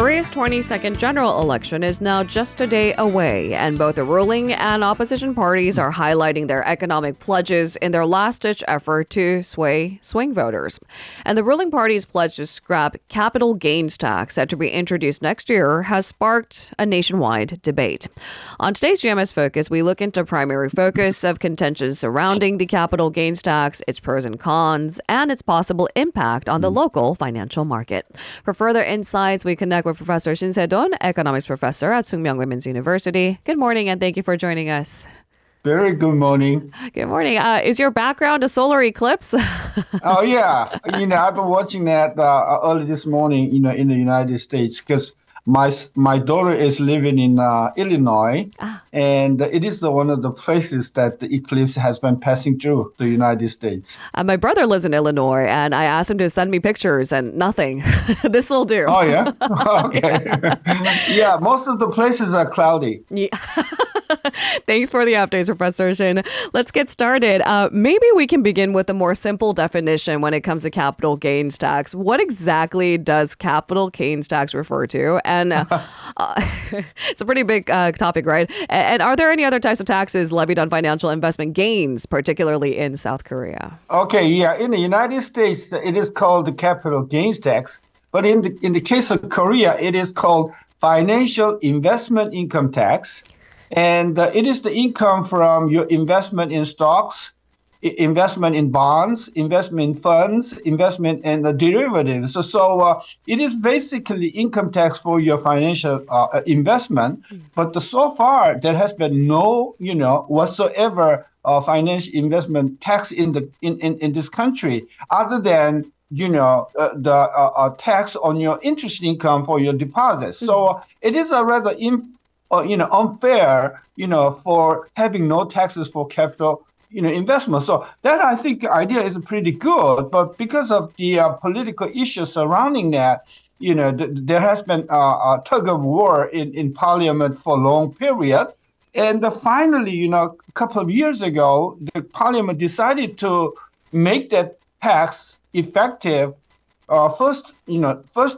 Korea's 22nd general election is now just a day away, and both the ruling and opposition parties are highlighting their economic pledges in their last-ditch effort to sway swing voters. And the ruling party's pledge to scrap capital gains tax, set to be introduced next year, has sparked a nationwide debate. On today's GMS Focus, we look into primary focus of contention surrounding the capital gains tax, its pros and cons, and its possible impact on the local financial market. For further insights, we connect with Professor Shin, economics professor at Sookmyung Women's University. Good morning, and thank you for joining us. Very good morning. Good morning. Is your background a solar eclipse? Oh, yeah. I've been watching that early this morning, in the United States, because my daughter is living in Illinois, and it is one of the places that the eclipse has been passing through the United States. My brother lives in Illinois, and I asked him to send me pictures, and nothing. This will do. Oh, yeah? Okay. Yeah, most of the places are cloudy. Yeah. Thanks for the updates, Professor Shin. Let's get started. Maybe we can begin with a more simple definition when it comes to capital gains tax. What exactly does capital gains tax refer to? And it's a pretty big topic, right? And are there any other types of taxes levied on financial investment gains, particularly in South Korea? Okay, yeah. In the United States, it is called the capital gains tax. But in the case of Korea, it is called financial investment income tax. And it is the income from your investment in stocks, investment in bonds, investment in funds, investment in derivatives. So it is basically income tax for your financial investment. But so far, there has been no, whatsoever financial investment tax in this country, other than the tax on your interest income for your deposits. So it is a rather unfair, for having no taxes for capital, investment. So that, I think, idea is pretty good. But because of the political issues surrounding that, there has been a tug of war in Parliament for a long period. And finally, a couple of years ago, the Parliament decided to make that tax effective first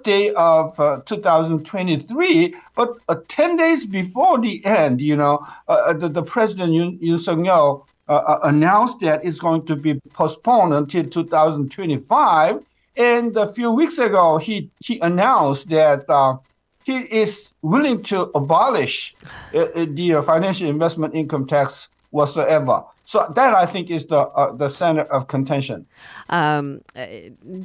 day of 2023, but 10 days before the end, the President Yoon Suk-yeol announced that it's going to be postponed until 2025. And a few weeks ago, he announced that he is willing to abolish the financial investment income tax whatsoever. So that, I think, is the center of contention.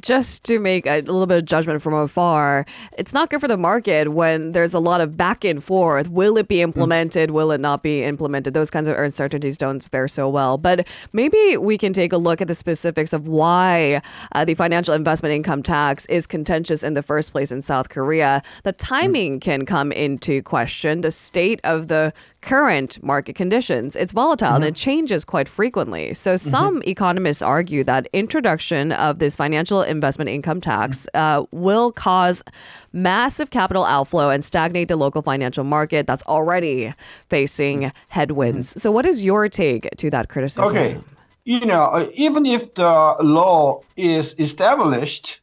Just to make a little bit of judgment from afar, it's not good for the market when there's a lot of back and forth. Will it be implemented? Will it not be implemented? Those kinds of uncertainties don't fare so well. But maybe we can take a look at the specifics of why the financial investment income tax is contentious in the first place in South Korea. The timing can come into question. The state of the current market conditions. It's volatile and it changes quite frequently. So some economists argue that introduction of this financial investment income tax will cause massive capital outflow and stagnate the local financial market that's already facing headwinds. So what is your take to that criticism? Okay. Even if the law is established,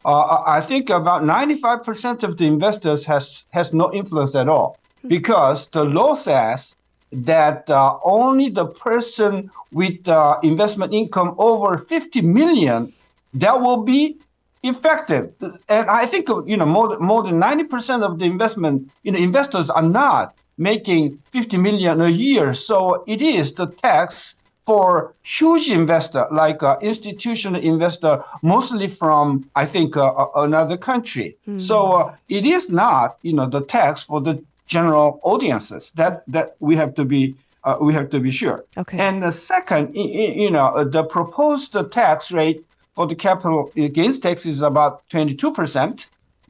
I think about 95% of the investors has no influence at all. Because the law says that only the person with investment income over 50 million, that will be effective. And I think, more than 90% of the investors are not making 50 million a year. So it is the tax for huge investor, like institutional investor, mostly from, I think, another country. So it is not, the tax for the general audiences. That we have to be sure. Okay. And the second, the proposed tax rate for the capital gains tax is about 22%,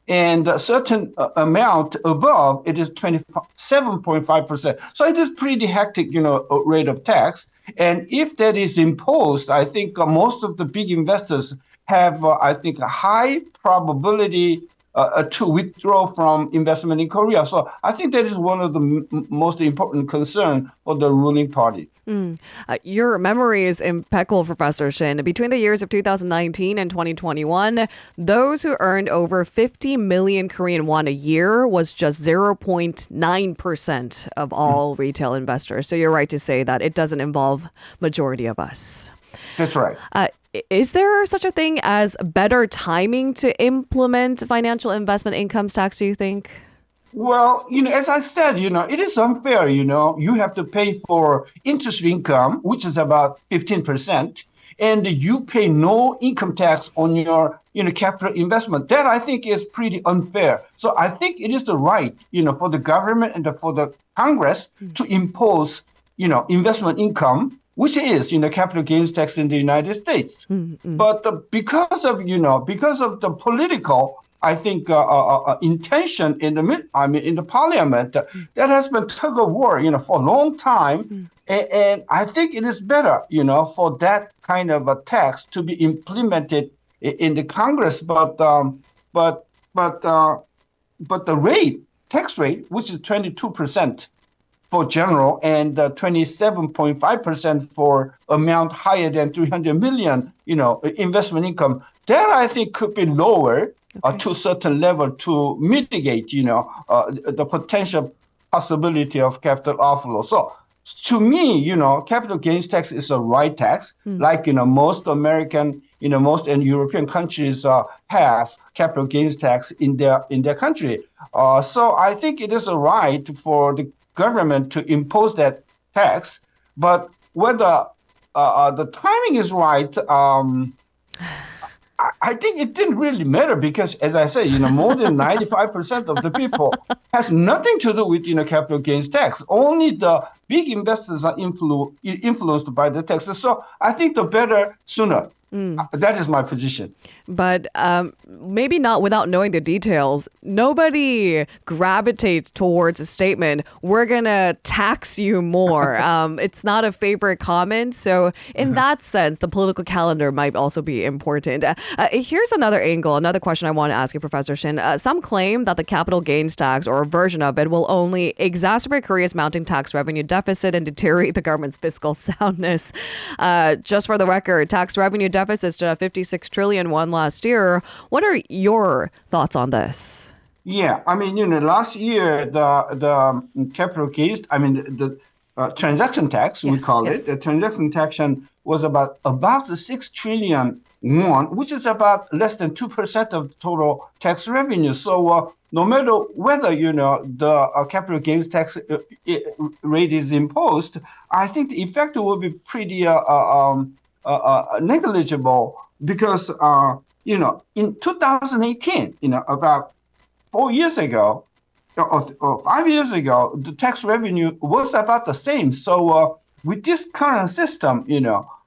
and a certain amount above it is 27.5%. So it is pretty hectic, rate of tax. And if that is imposed, I think most of the big investors have, I think, a high probability to withdraw from investment in Korea. So I think that is one of the most important concern for the ruling party. Your memory is impeccable, Professor Shin. Between the years of 2019 and 2021, those who earned over 50 million Korean won a year was just 0.9% of all retail investors. So you're right to say that it doesn't involve majority of us. That's right. Is there such a thing as better timing to implement financial investment income tax, do you think? Well, as I said, it is unfair, you have to pay for interest income, which is about 15%, and you pay no income tax on your, capital investment. That I think is pretty unfair. So I think it is the right, for the government and for the Congress to impose, investment income, which is, capital gains tax in the United States. But because of the political, I think intention in the parliament that has been tug of war, for a long time, and I think it is better, for that kind of a tax to be implemented in the Congress. But the tax rate, which is 22% for general and 27.5% for amount higher than 300 million, investment income, that I think could be lower. To a certain level to mitigate, the potential possibility of capital outflow. So to me, capital gains tax is a right tax, like, most American, most and European countries have capital gains tax in their country. So I think it is a right for the government to impose that tax, but whether the timing is right, I think it didn't really matter because, as I say, more than 95% of the people has nothing to do with, capital gains tax. Only the big investors are influenced by the taxes. So I think the better sooner. That is my position. But maybe not without knowing the details. Nobody gravitates towards a statement, we're going to tax you more. It's not a favorite comment. So in that sense, the political calendar might also be important. Here's another angle, another question I want to ask you, Professor Shin. Some claim that the capital gains tax or a version of it will only exacerbate Korea's mounting tax revenue deficit and deteriorate the government's fiscal soundness. Just for the record, tax revenue deficit stood at 56 trillion won last year. What are your thoughts on this? Yeah, last year the capital gains, the transaction tax, we call it, the transaction tax was about the 6 trillion won, which is about less than 2% of total tax revenue. So no matter whether the capital gains tax rate is imposed, I think the effect will be pretty negligible because in 2018, about 4 years ago or 5 years ago, the tax revenue was about the same. So with this current system,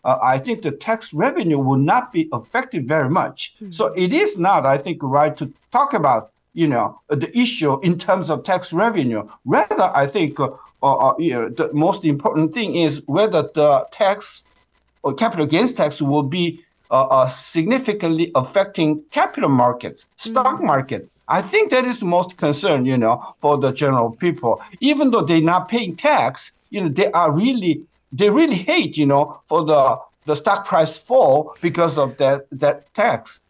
I think the tax revenue will not be affected very much. So it is not, I think, right to talk about the issue in terms of tax revenue. Rather, I think the most important thing is whether the tax or capital gains tax will be significantly affecting capital markets, stock market. I think that is the most concern, for the general people. Even though they're not paying tax, they really hate, for the stock price fall because of that tax.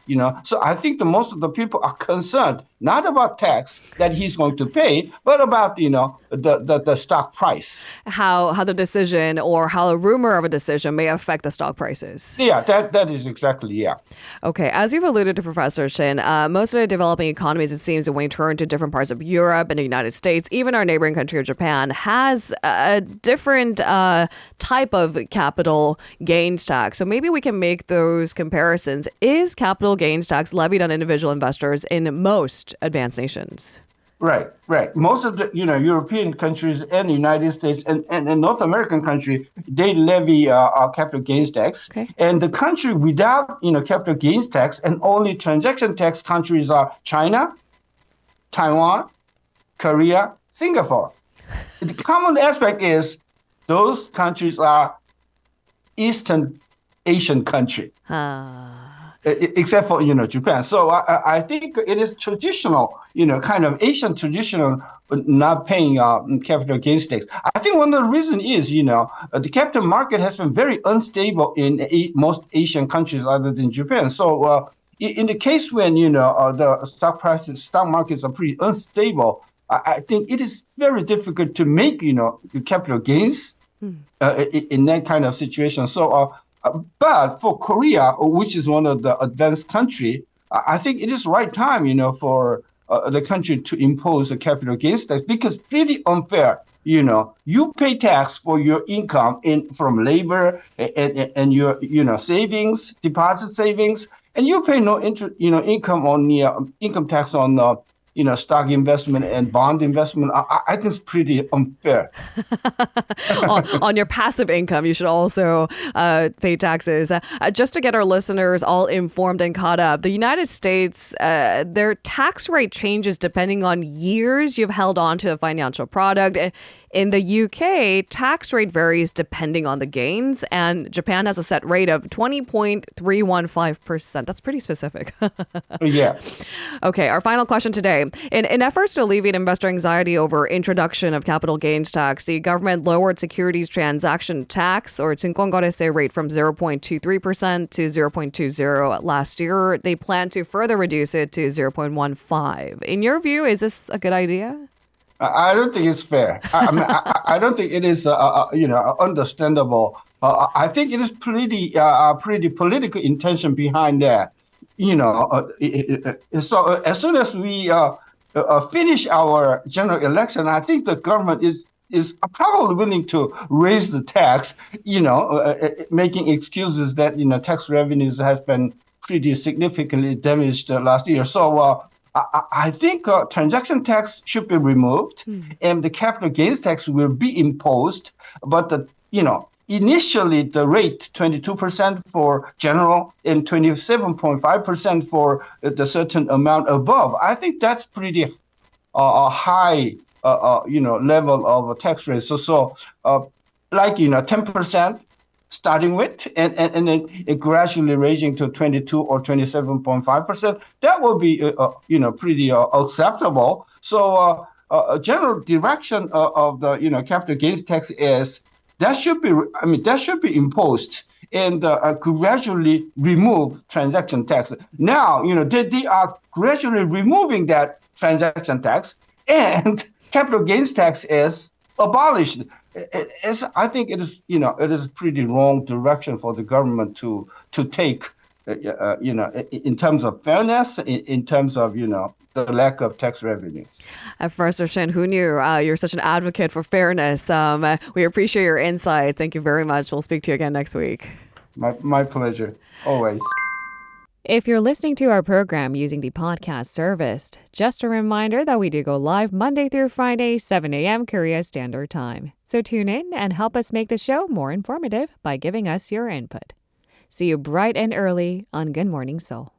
So I think the most of the people are concerned not about tax that he's going to pay, but about the stock price. How the decision or how a rumor of a decision may affect the stock prices. Yeah, that is exactly, yeah. Okay, as you've alluded to, Professor Shin, most of the developing economies, it seems, when we turn to different parts of Europe and the United States, even our neighboring country of Japan, has a different type of capital gains tax. So maybe we can make those comparisons. Is capital gains tax levied on individual investors in most advanced nations? Right. Most of the European countries and the United States and North American country, they levy capital gains tax. Okay. And the country without capital gains tax and only transaction tax countries are China, Taiwan, Korea, Singapore. The common aspect is those countries are Eastern Asian country. except for Japan. So I think it is traditional, kind of Asian traditional, not paying capital gains tax. I think one of the reasons is the capital market has been very unstable in most Asian countries other than Japan. So in the case when the stock markets are pretty unstable, I think it is very difficult to make capital gains in that kind of situation. So. But for Korea, which is one of the advanced country, I think it is right time, for the country to impose a capital gains tax because pretty unfair. You pay tax for your income from labor and your savings, deposit savings, and you pay no income on income tax on stock investment and bond investment. I think it's pretty unfair. On your passive income, you should also pay taxes. Just to get our listeners all informed and caught up, the United States, their tax rate changes depending on years you've held on to a financial product. In the UK, tax rate varies depending on the gains, and Japan has a set rate of 20.315%. That's pretty specific. Yeah. Okay, our final question today. In efforts to alleviate investor anxiety over introduction of capital gains tax, the government lowered securities transaction tax, or 증권거래세 rate, from 0.23% to 0.20 last year. They plan to further reduce it to 0.15. In your view, is this a good idea? I don't think it's fair. I don't think it is, understandable. I think it is pretty political intention behind that. So as soon as we finish our general election, I think the government is probably willing to raise the tax. Making excuses that tax revenues has been pretty significantly damaged last year. So. I think transaction tax should be removed, and the capital gains tax will be imposed. But initially the rate 22% for general and 27.5% for the certain amount above. I think that's pretty high level of tax rate. So 10%. Starting with, and then it gradually raising to 22 or 27.5%. That will be, pretty acceptable. So a general direction of the, capital gains tax is that should be imposed and gradually remove transaction tax. Now, they are gradually removing that transaction tax, and capital gains tax is abolished. I think it is pretty wrong direction for the government to take, in terms of fairness, in terms of, the lack of tax revenues. Professor Shin, who knew you're such an advocate for fairness? We appreciate your insight. Thank you very much. We'll speak to you again next week. My pleasure, always. If you're listening to our program using the podcast service, just a reminder that we do go live Monday through Friday, 7 a.m. Korea Standard Time. So tune in and help us make the show more informative by giving us your input. See you bright and early on Good Morning Seoul.